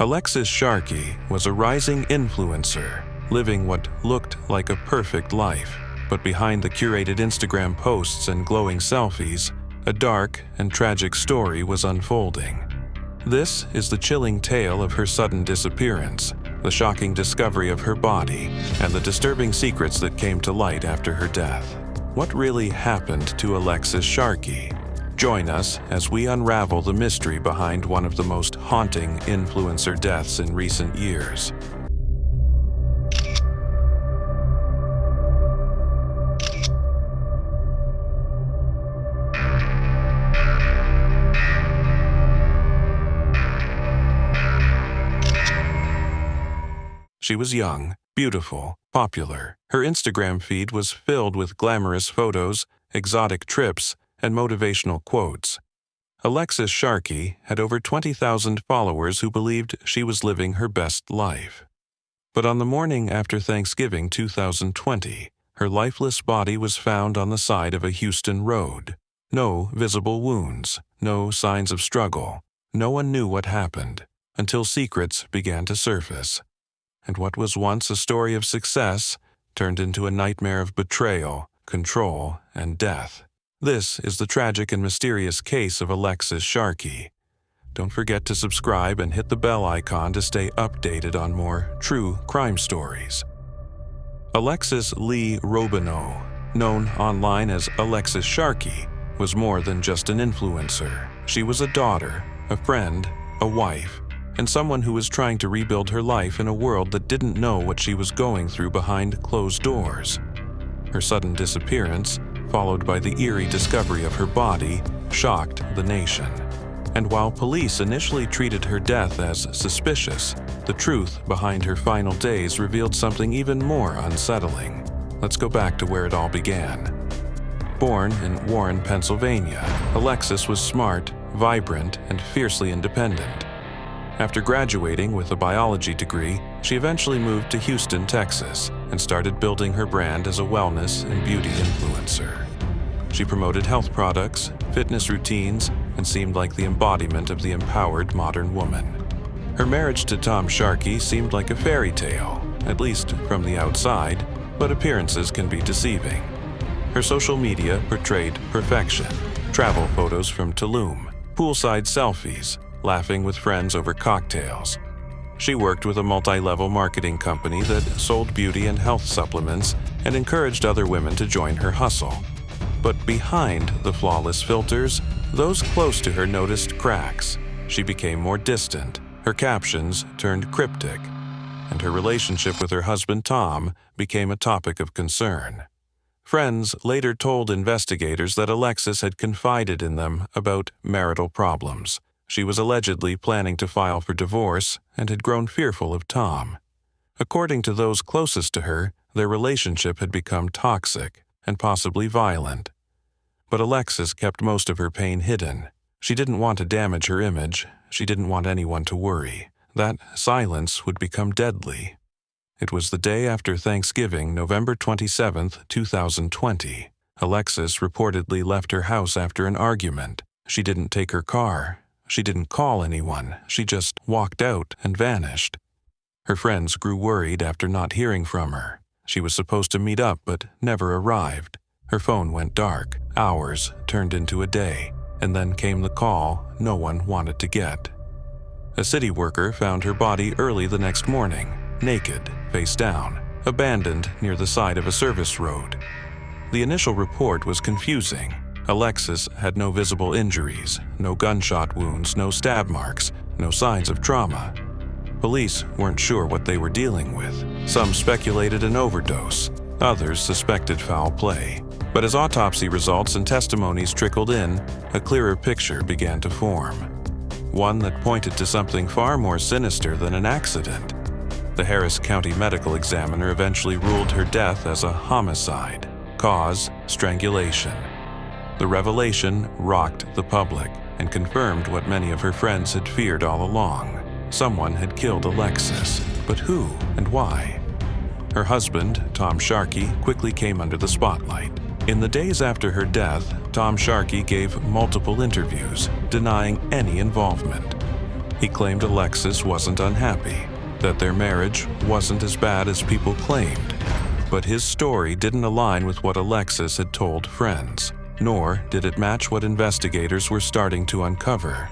Alexis Sharkey was a rising influencer, living what looked like a perfect life. But behind the curated Instagram posts and glowing selfies, a dark and tragic story was unfolding. This is the chilling tale of her sudden disappearance, the shocking discovery of her body, and the disturbing secrets that came to light after her death. What really happened to Alexis Sharkey? Join us as we unravel the mystery behind one of the most haunting influencer deaths in recent years. She was young, beautiful, popular. Her Instagram feed was filled with glamorous photos, exotic trips, and motivational quotes. Alexis Sharkey had over 20,000 followers who believed she was living her best life. But on the morning after Thanksgiving 2020, her lifeless body was found on the side of a Houston road. No visible wounds, no signs of struggle. No one knew what happened until secrets began to surface. And what was once a story of success turned into a nightmare of betrayal, control, and death. This is the tragic and mysterious case of Alexis Sharkey. Don't forget to subscribe and hit the bell icon to stay updated on more true crime stories. Alexis Lee Robineau, known online as Alexis Sharkey, was more than just an influencer. She was a daughter, a friend, a wife, and someone who was trying to rebuild her life in a world that didn't know what she was going through behind closed doors. Her sudden disappearance, followed by the eerie discovery of her body, shocked the nation. And while police initially treated her death as suspicious, the truth behind her final days revealed something even more unsettling. Let's go back to where it all began. Born in Warren, Pennsylvania, Alexis was smart, vibrant, and fiercely independent. After graduating with a biology degree, she eventually moved to Houston, Texas, and started building her brand as a wellness and beauty influencer. She promoted health products, fitness routines, and seemed like the embodiment of the empowered modern woman. Her marriage to Tom Sharkey seemed like a fairy tale, at least from the outside, but appearances can be deceiving. Her social media portrayed perfection, travel photos from Tulum, poolside selfies, laughing with friends over cocktails. She worked with a multi-level marketing company that sold beauty and health supplements and encouraged other women to join her hustle. But behind the flawless filters, those close to her noticed cracks. She became more distant, her captions turned cryptic, and her relationship with her husband Tom became a topic of concern. Friends later told investigators that Alexis had confided in them about marital problems. She was allegedly planning to file for divorce and had grown fearful of Tom. According to those closest to her, their relationship had become toxic and possibly violent. But Alexis kept most of her pain hidden. She didn't want to damage her image. She didn't want anyone to worry. That silence would become deadly. It was the day after Thanksgiving, November 27, 2020. Alexis reportedly left her house after an argument. She didn't take her car. She didn't call anyone. She just walked out and vanished. Her friends grew worried after not hearing from her. She was supposed to meet up but never arrived. Her phone went dark. Hours turned into a day, and then came the call no one wanted to get. A city worker found her body early the next morning, naked, face down, abandoned near the side of a service road. The initial report was confusing. Alexis had no visible injuries, no gunshot wounds, no stab marks, no signs of trauma. Police weren't sure what they were dealing with. Some speculated an overdose, others suspected foul play. But as autopsy results and testimonies trickled in, a clearer picture began to form. One that pointed to something far more sinister than an accident. The Harris County medical examiner eventually ruled her death as a homicide, cause strangulation. The revelation rocked the public and confirmed what many of her friends had feared all along. Someone had killed Alexis, but who and why? Her husband, Tom Sharkey, quickly came under the spotlight. In the days after her death, Tom Sharkey gave multiple interviews, denying any involvement. He claimed Alexis wasn't unhappy, that their marriage wasn't as bad as people claimed. But his story didn't align with what Alexis had told friends, nor did it match what investigators were starting to uncover.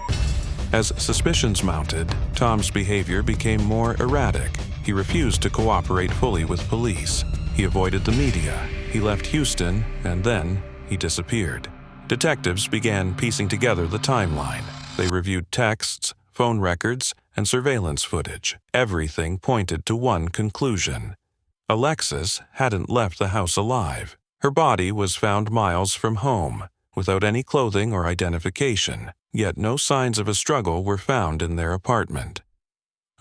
As suspicions mounted, Tom's behavior became more erratic. He refused to cooperate fully with police. He avoided the media. He left Houston, and then he disappeared. Detectives began piecing together the timeline. They reviewed texts, phone records, and surveillance footage. Everything pointed to one conclusion. Alexis hadn't left the house alive. Her body was found miles from home, without any clothing or identification, yet no signs of a struggle were found in their apartment.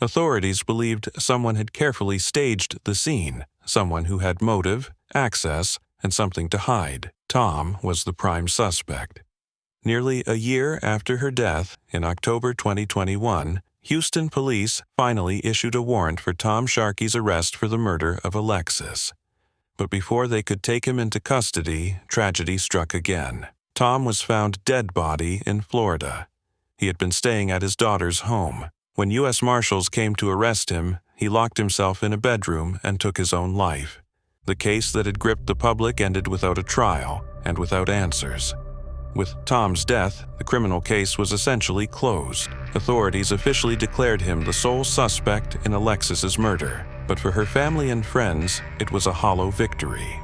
Authorities believed someone had carefully staged the scene, someone who had motive, access, and something to hide. Tom was the prime suspect. Nearly a year after her death, in October 2021, Houston police finally issued a warrant for Tom Sharkey's arrest for the murder of Alexis. But before they could take him into custody, tragedy struck again. Tom was found dead body in Florida. He had been staying at his daughter's home. When U.S. Marshals came to arrest him, he locked himself in a bedroom and took his own life. The case that had gripped the public ended without a trial and without answers. With Tom's death, the criminal case was essentially closed. Authorities officially declared him the sole suspect in Alexis's murder, but for her family and friends, it was a hollow victory.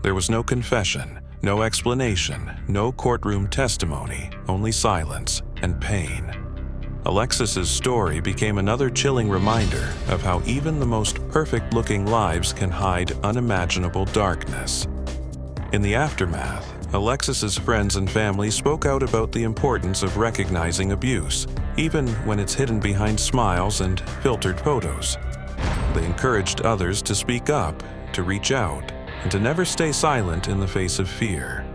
There was no confession, no explanation, no courtroom testimony, only silence and pain. Alexis's story became another chilling reminder of how even the most perfect-looking lives can hide unimaginable darkness. In the aftermath, Alexis's friends and family spoke out about the importance of recognizing abuse, even when it's hidden behind smiles and filtered photos. They encouraged others to speak up, to reach out, and to never stay silent in the face of fear.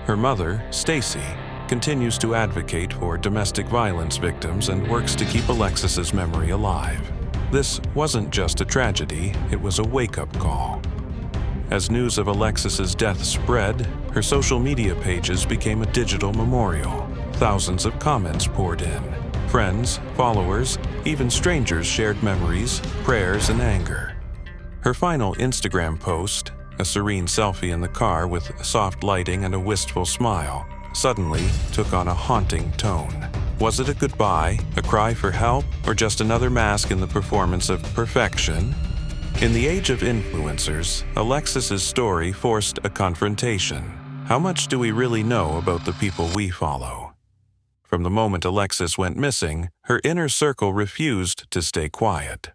Her mother, Stacy, continues to advocate for domestic violence victims and works to keep Alexis's memory alive. This wasn't just a tragedy, it was a wake-up call. As news of Alexis's death spread, her social media pages became a digital memorial. Thousands of comments poured in. Friends, followers, even strangers shared memories, prayers, and anger. Her final Instagram post, a serene selfie in the car with soft lighting and a wistful smile, suddenly took on a haunting tone. Was it a goodbye, a cry for help, or just another mask in the performance of perfection? In the age of influencers, Alexis's story forced a confrontation. How much do we really know about the people we follow? From the moment Alexis went missing, her inner circle refused to stay quiet.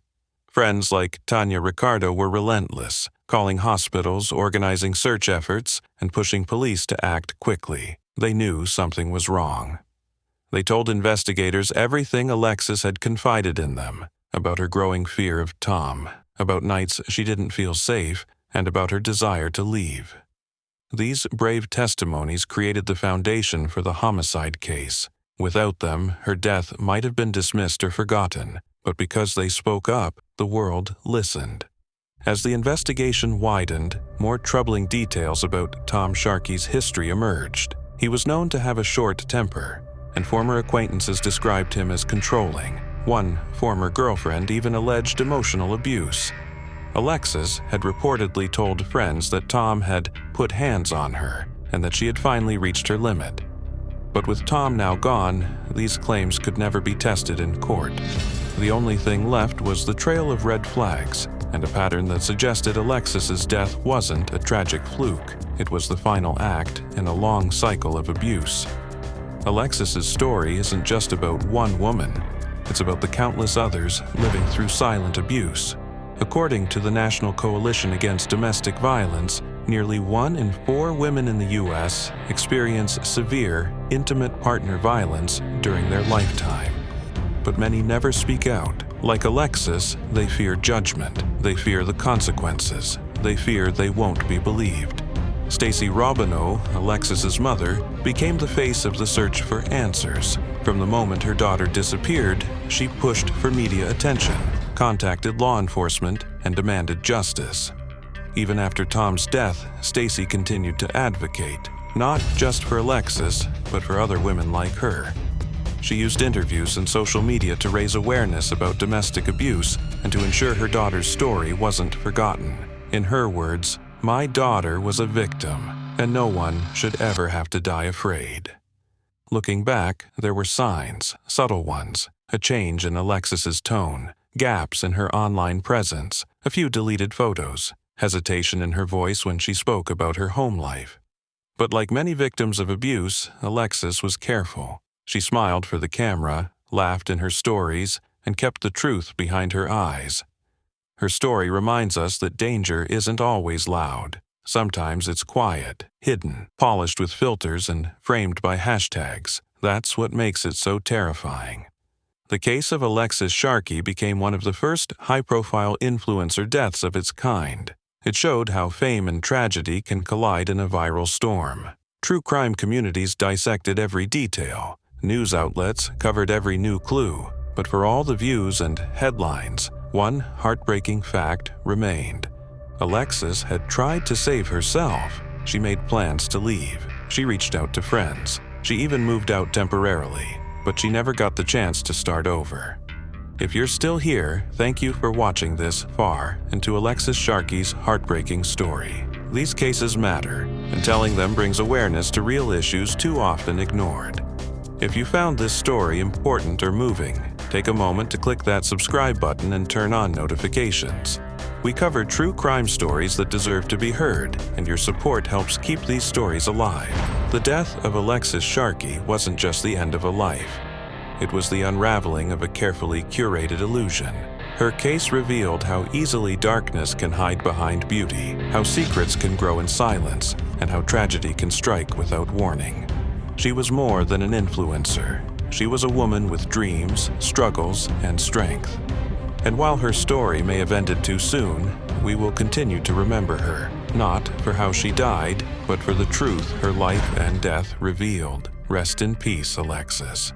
Friends like Tanya Ricardo were relentless, calling hospitals, organizing search efforts, and pushing police to act quickly. They knew something was wrong. They told investigators everything Alexis had confided in them, about her growing fear of Tom, about nights she didn't feel safe, and about her desire to leave. These brave testimonies created the foundation for the homicide case. Without them, her death might have been dismissed or forgotten, but because they spoke up, the world listened. As the investigation widened, more troubling details about Tom Sharkey's history emerged. He was known to have a short temper, and former acquaintances described him as controlling. One former girlfriend even alleged emotional abuse. Alexis had reportedly told friends that Tom had put hands on her and that she had finally reached her limit. But with Tom now gone, these claims could never be tested in court. The only thing left was the trail of red flags and a pattern that suggested Alexis's death wasn't a tragic fluke. It was the final act in a long cycle of abuse. Alexis's story isn't just about one woman. It's about the countless others living through silent abuse. According to the National Coalition Against Domestic Violence, nearly 1 in 4 women in the U.S. experience severe, intimate partner violence during their lifetime. But many never speak out. Like Alexis, they fear judgment. They fear the consequences. They fear they won't be believed. Stacy Robineau, Alexis's mother, became the face of the search for answers. From the moment her daughter disappeared, she pushed for media attention, contacted law enforcement, and demanded justice. Even after Tom's death, Stacy continued to advocate, not just for Alexis, but for other women like her. She used interviews and social media to raise awareness about domestic abuse and to ensure her daughter's story wasn't forgotten. In her words, "My daughter was a victim, and no one should ever have to die afraid." Looking back, there were signs, subtle ones, a change in Alexis's tone, gaps in her online presence, a few deleted photos, hesitation in her voice when she spoke about her home life. But like many victims of abuse, Alexis was careful. She smiled for the camera, laughed in her stories, and kept the truth behind her eyes. Her story reminds us that danger isn't always loud. Sometimes it's quiet, hidden, polished with filters and framed by hashtags. That's what makes it so terrifying. The case of Alexis Sharkey became one of the first high-profile influencer deaths of its kind. It showed how fame and tragedy can collide in a viral storm. True crime communities dissected every detail. News outlets covered every new clue. But for all the views and headlines, one heartbreaking fact remained. Alexis had tried to save herself. She made plans to leave. She reached out to friends. She even moved out temporarily. But she never got the chance to start over. If you're still here, thank you for watching this far into Alexis Sharkey's heartbreaking story. These cases matter, and telling them brings awareness to real issues too often ignored. If you found this story important or moving, take a moment to click that subscribe button and turn on notifications. We cover true crime stories that deserve to be heard, and your support helps keep these stories alive. The death of Alexis Sharkey wasn't just the end of a life. It was the unraveling of a carefully curated illusion. Her case revealed how easily darkness can hide behind beauty, how secrets can grow in silence, and how tragedy can strike without warning. She was more than an influencer. She was a woman with dreams, struggles, and strength. And while her story may have ended too soon, we will continue to remember her, not for how she died, but for the truth her life and death revealed. Rest in peace, Alexis.